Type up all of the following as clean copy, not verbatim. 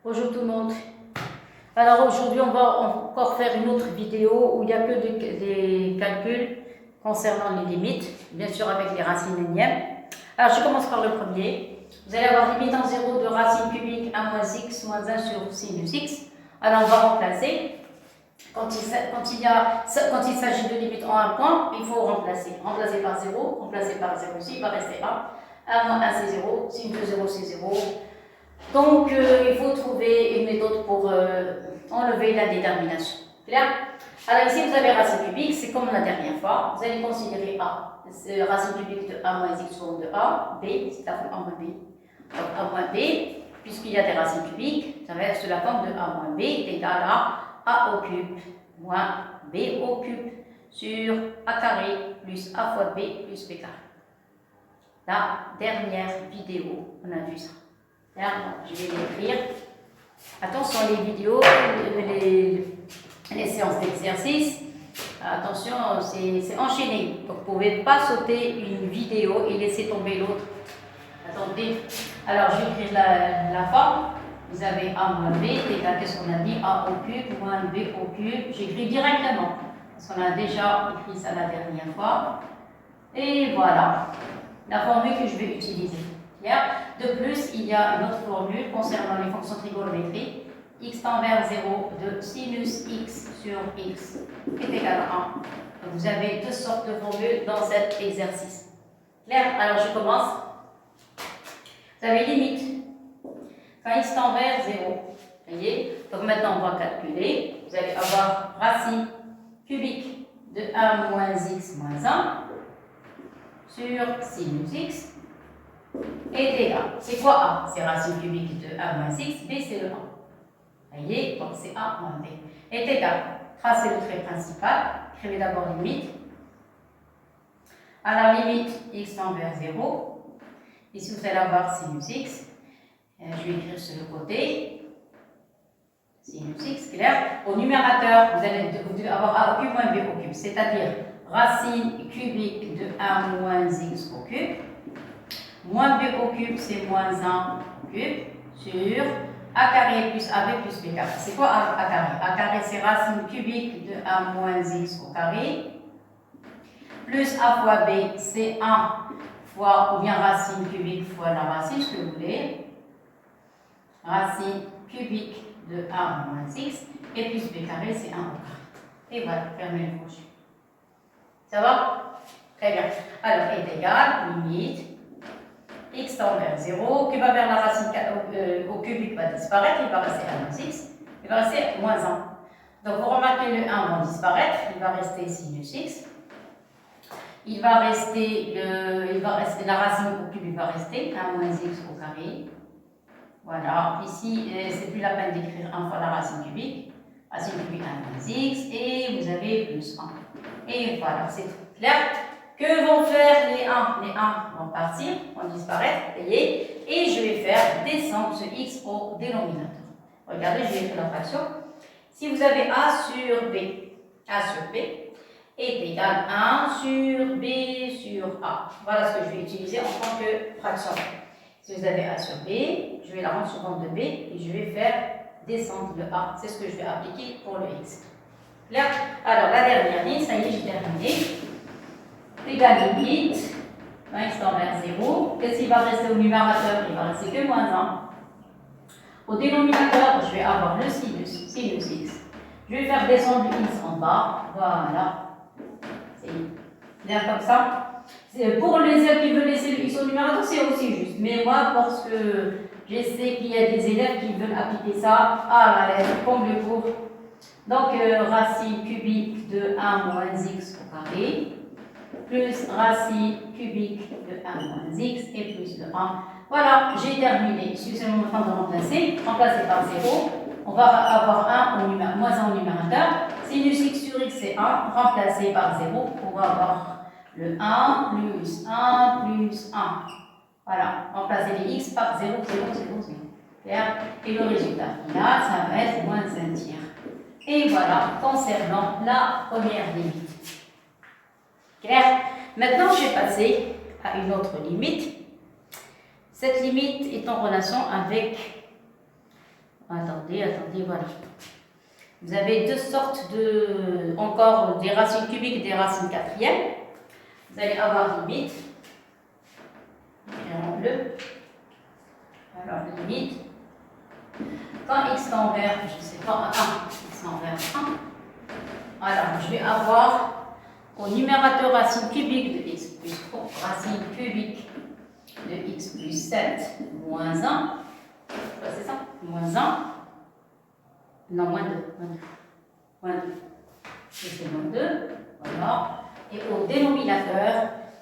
Bonjour tout le monde. Alors aujourd'hui, on va encore faire une autre vidéo où il n'y a que des calculs concernant les limites, bien sûr avec les racines énièmes. Alors je commence par le premier. Vous allez avoir limite en 0 de racine cubique 1 moins x moins 1 sur sinus x. Alors on va remplacer. Quand il s'agit de limite en un point, il faut remplacer. Remplacer par 0, remplacer par 0 aussi, il va rester 1. 1 moins 1 c'est 0, sin de 0 c'est 0. Donc, il faut trouver une méthode pour enlever la détermination. Clair? Alors ici, vous avez racine cubique, c'est comme la dernière fois. Vous allez considérer A. Racine cubique de A moins x forme de A. B, c'est la forme A moins B. Donc A moins B, puisqu'il y a des racines cubiques, ça va être sous la forme de A moins B est égal à A au cube moins B au cube sur A carré plus A fois B plus B carré. La dernière vidéo, on a vu ça. Là, je vais l'écrire. Attention, les vidéos, les séances d'exercice, attention, c'est enchaîné. Donc, vous ne pouvez pas sauter une vidéo et laisser tomber l'autre. Attendez. Alors, je vais écrire la forme. Vous avez A moins B, égal, qu'est-ce qu'on a dit? A au cube moins B au cube. J'écris directement, parce qu'on a déjà écrit ça la dernière fois. Et voilà, la formule que je vais utiliser. De plus, il y a une autre formule concernant les fonctions trigonométriques. X tend vers 0 de sinus x sur x est égal à 1. Donc, vous avez deux sortes de formules dans cet exercice. Clair? Alors, je commence. Vous avez limite. Quand x tend vers 0. Voyez? Donc, maintenant, on va calculer. Vous allez avoir racine cubique de 1 moins x moins 1 sur sinus x. Est égal. C'est quoi A? C'est racine cubique de A moins x. B, c'est le 1. Voyez? Donc, c'est A moins B. Est égal. Tracez le trait principal. Écrivez d'abord limite. À la limite, x tend vers 0. Ici, vous allez avoir sinus x. Je vais écrire sur le côté. Sinus x, clair. Au numérateur, vous devez avoir A au cube moins B au cube. C'est-à-dire racine cubique de 1 moins x au cube. Moins b au cube, c'est moins 1 au cube, sur a carré plus ab plus b carré. C'est quoi a carré? A carré, c'est racine cubique de 1 moins x au carré, plus a fois b, c'est 1 fois, ou bien racine cubique fois la racine, ce que vous voulez. Racine cubique de 1 moins x, et plus b carré, c'est 1 au carré. Et voilà, fermez le crochet. Ça va? Très bien. Alors, est égal, limite. X tend vers 0, qui va vers la racine au cubique va disparaître, il va rester 1 moins x, il va rester moins 1. Donc vous remarquez le 1 va disparaître, il va rester sinus x. Il va rester la racine au cube, il va rester 1 moins x au carré. Voilà, ici c'est plus la peine d'écrire 1 fois la racine cubique. Racine cubique 1 moins x, et vous avez plus 1. Et voilà, c'est clair. Que vont faire les 1? Les 1 vont partir, vont disparaître, voyez, et je vais faire descendre ce x au dénominateur. Regardez, je vais écrire la fraction. Si vous avez A sur B est égal à 1 sur B sur A. Voilà ce que je vais utiliser en tant que fraction. Si vous avez A sur B, je vais la rendre sous forme de B et je vais faire descendre le A. C'est ce que je vais appliquer pour le x. Là, alors la dernière ligne, ça y est, j'ai terminé. Égal limite, x tend vers 0. Qu'est-ce qui va rester au numérateur? Il va rester que moins 1. Au dénominateur, je vais avoir le sinus x. Je vais faire descendre le x en bas. Voilà. C'est bien comme ça. Pour les élèves qui veulent laisser le x au numérateur, c'est aussi juste. Mais moi, parce que je sais qu'il y a des élèves qui veulent appliquer ça à la lettre, comme le cours. Donc, racine cubique de 1 moins x au carré, plus racine cubique de 1 moins x et plus de 1. Voilà, j'ai terminé. Il suffit seulement maintenant de remplacer. Remplacer par 0. On va avoir moins 1 au numérateur. Sinus x sur x, c'est 1. Remplacer par 0. On va avoir le 1 plus 1 plus 1. Voilà, remplacer les x par 0, 0, 0, 0. Clair? Et le résultat final, ça va être moins 1 tiers. Et voilà, concernant la première limite. Clair? Maintenant, je vais passer à une autre limite. Cette limite est en relation avec Attendez, voilà. Vous avez deux sortes encore des racines cubiques et des racines quatrièmes. Vous allez avoir limite, et en bleu. Alors, limite, quand x tend vers, je ne sais pas, 1, x tend vers 1, alors je vais avoir au numérateur racine cubique de x plus 3, racine cubique de x plus 7 moins 1, c'est ça, moins 1, non, moins 2, c'est moins 2, voilà, et au dénominateur,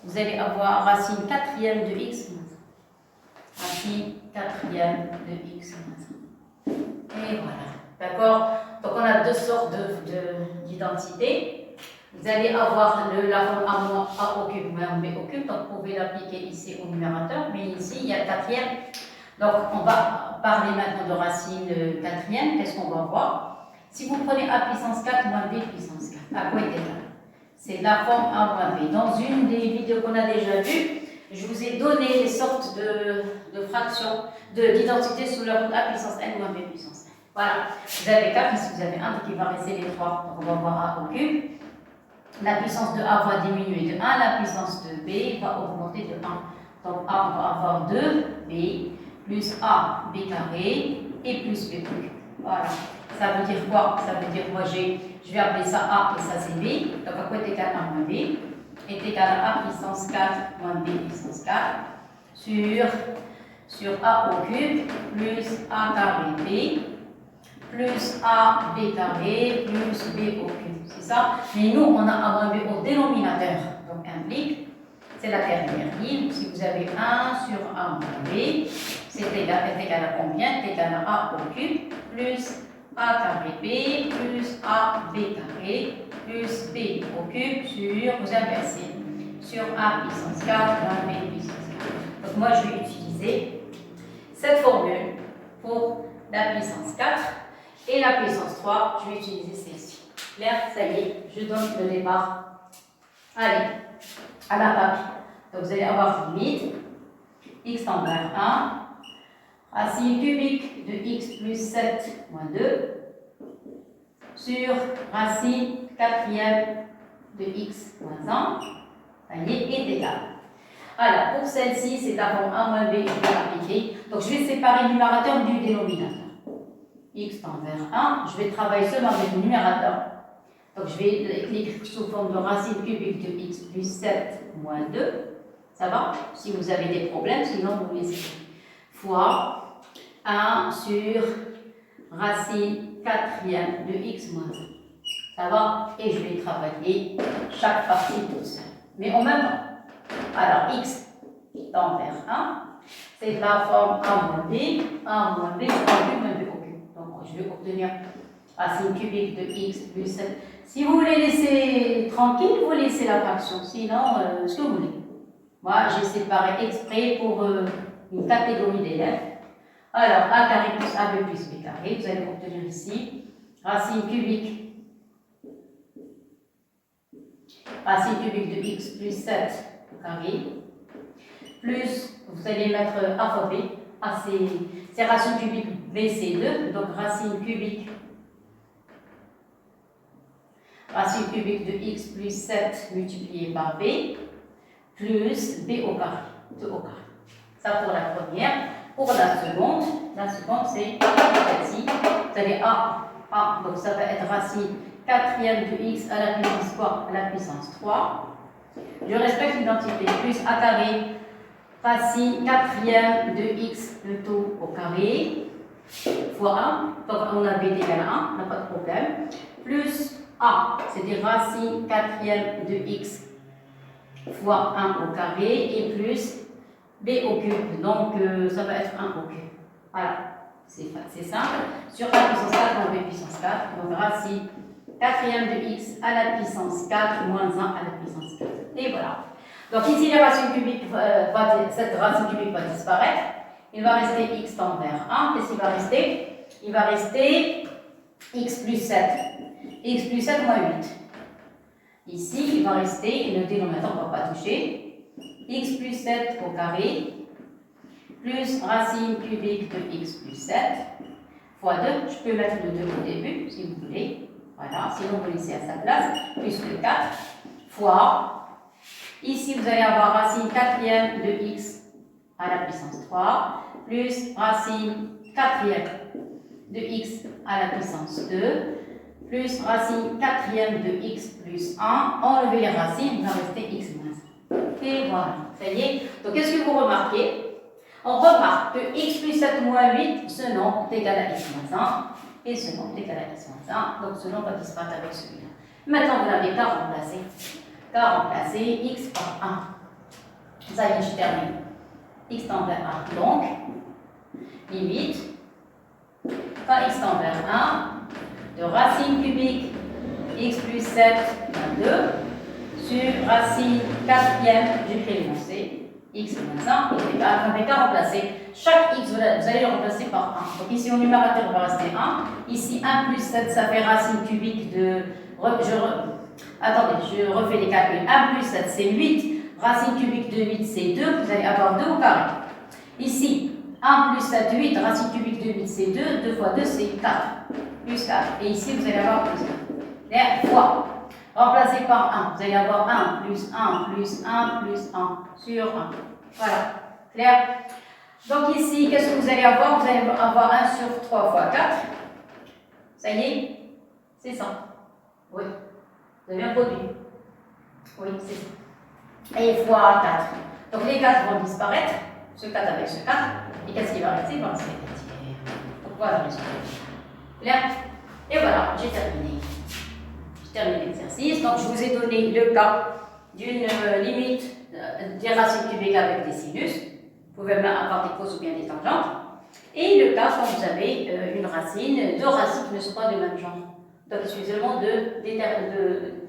vous allez avoir racine quatrième de x moins 1, racine quatrième de x moins 1, et voilà, d'accord, donc on a deux sortes d'identités. Vous allez avoir la forme a au cube moins b au cube, donc vous pouvez l'appliquer ici au numérateur, mais ici il y a le quatrième. Donc on va parler maintenant de racine quatrième. Qu'est-ce qu'on va voir? Si vous prenez a puissance 4 moins b puissance 4, à quoi est égal? C'est la forme a moins b. Dans une des vidéos qu'on a déjà vues, je vous ai donné les sortes de fractions, d'identités sous leur a puissance n moins b puissance n. Voilà, vous avez 4, ici vous avez 1, donc il va rester les 3. Donc on va voir a au cube. La puissance de A va diminuer de 1, la puissance de B va augmenter de 1. Donc A, on va avoir 2B plus A, B carré et plus B cube. Voilà. Ça veut dire quoi? Ça veut dire, moi, je vais appeler ça A et ça c'est B. Donc à quoi est égal A moins B est égal à A puissance 4 moins B puissance 4 sur A au cube plus A carré B plus A B carré plus B au cube. C'est ça. Mais nous, on a A moins B au dénominateur. Donc, implique, c'est la dernière ligne. Si vous avez 1 sur A moins B, est égal à combien? C'est égal à A au cube plus A carré B plus A B carré plus B au cube sur, vous inversez, sur A puissance 4 moins B puissance 4. Donc, moi, je vais utiliser cette formule pour la puissance 4 et la puissance 3, je vais utiliser celle-ci. Claire, ça y est, je donne le départ. Allez, à l'attaque. Donc vous allez avoir limite, x tend vers 1, racine cubique de x plus 7 moins 2, sur racine quatrième de x moins 1, ça y est égal. Alors, pour celle-ci, c'est la forme a moins b qui est appliquée. Donc je vais séparer le numérateur du dénominateur. X tend vers 1, je vais travailler seulement avec le numérateur. Donc je vais l'écrire sous forme de racine cubique de x plus 7 moins 2. Ça va? Si vous avez des problèmes, sinon vous laissez. Fois 1 sur racine quatrième de x moins 1. Ça va? Et je vais travailler chaque partie toute seule. Mais en même temps. Alors x tend vers 1, c'est la forme a moins b, moins b moins b au cube. Donc je vais obtenir racine cubique de x plus 7. Si vous voulez laisser tranquille, vous laissez la fraction. Sinon, ce que vous voulez. Moi, j'ai séparé exprès pour une catégorie d'élèves. Alors, a carré plus ab plus b carré. Vous allez obtenir ici racine cubique de x plus 7 au carré. Plus, vous allez mettre a fois b. A, c'est racine cubique b, c'est 2. Donc, racine cubique de x plus 7 multiplié par b, plus b au carré, 2 au carré. Ça pour la première. Pour la seconde c'est celle-ci. Vous avez a, donc ça va être racine quatrième de x à la puissance quoi? À la puissance 3. Je respecte l'identité, plus a carré, racine quatrième de x plutôt au carré, fois 1. Donc on a b égale à 1, on n'a pas de problème. Plus a, c'est-à-dire racine quatrième de x fois 1 au carré et plus b au cube. Donc ça va être 1 au cube. Voilà, c'est simple. Sur a puissance 4 moins b puissance 4. Donc racine quatrième de x à la puissance 4 moins 1 à la puissance 4. Et voilà. Donc ici, cette racine cubique va disparaître. Il va rester x tend vers 1. Qu'est-ce qu'il va rester? Il va rester x plus 7. X plus 7 moins 8. Ici, il va rester, et le dénominateur ne va pas toucher, x plus 7 au carré, plus racine cubique de x plus 7, fois 2. Je peux mettre le 2 au début, si vous voulez. Voilà, sinon vous laissez à sa place. Plus le 4 fois. Ici, vous allez avoir racine quatrième de x à la puissance 3, plus racine quatrième de x à la puissance 2, plus racine quatrième de x plus 1. Enlevez les racines, il va rester x moins 1. Et voilà, ça y est. Donc, qu'est-ce que vous remarquez? On remarque que x plus 7 moins 8, ce nombre est égal à x moins 1, et ce nombre est égal à x moins 1. Donc, ce nombre va disparaître avec celui-là. Maintenant, vous n'avez qu'à remplacer. X par 1. Ça y est, je termine. X tend vers 1. Donc, limite, quand x tend vers 1, de racine cubique x plus 7 moins 2 sur racine quatrième du créancier x moins 1 est égal. Vous n'avez qu'à remplacer. Chaque x, vous allez le remplacer par 1. Donc ici, au numérateur, il va rester 1. Ici, 1 plus 7, ça fait racine cubique de... Attendez, je refais les calculs. 1 plus 7, c'est 8. Racine cubique de 8, c'est 2. Vous allez avoir 2 au carré. Ici, 1 plus 7, 8. Racine cubique de 8, c'est 2. 2 fois 2, c'est 4. Plus 4. Et ici, vous allez avoir plus 1. Fois. Remplacé par 1. Vous allez avoir 1 plus 1 plus 1 plus 1 sur 1. Voilà. Clair? Donc ici, qu'est-ce que vous allez avoir? Vous allez avoir 1 sur 3 fois 4. Ça y est? C'est ça. Oui. Vous avez un produit. Oui, c'est ça. Et fois 4. Donc les 4 vont disparaître. Ce 4 avec ce 4. Et qu'est-ce qui va rester? Il va rester 4. Donc voilà le résultat. Clair? Et voilà, j'ai terminé. J'ai terminé l'exercice. Donc je vous ai donné le cas d'une limite des racines cubiques avec des sinus. Vous pouvez même avoir des causes ou bien des tangentes. Et le cas quand vous avez une racine, deux racines qui ne sont pas de même genre. Donc il suffit seulement de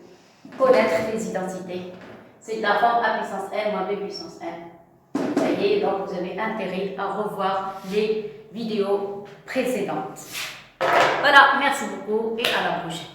connaître les identités. C'est de la forme a puissance n moins b puissance n. Ça y est, donc vous avez intérêt à revoir les vidéos précédentes. Voilà, merci beaucoup et à la prochaine.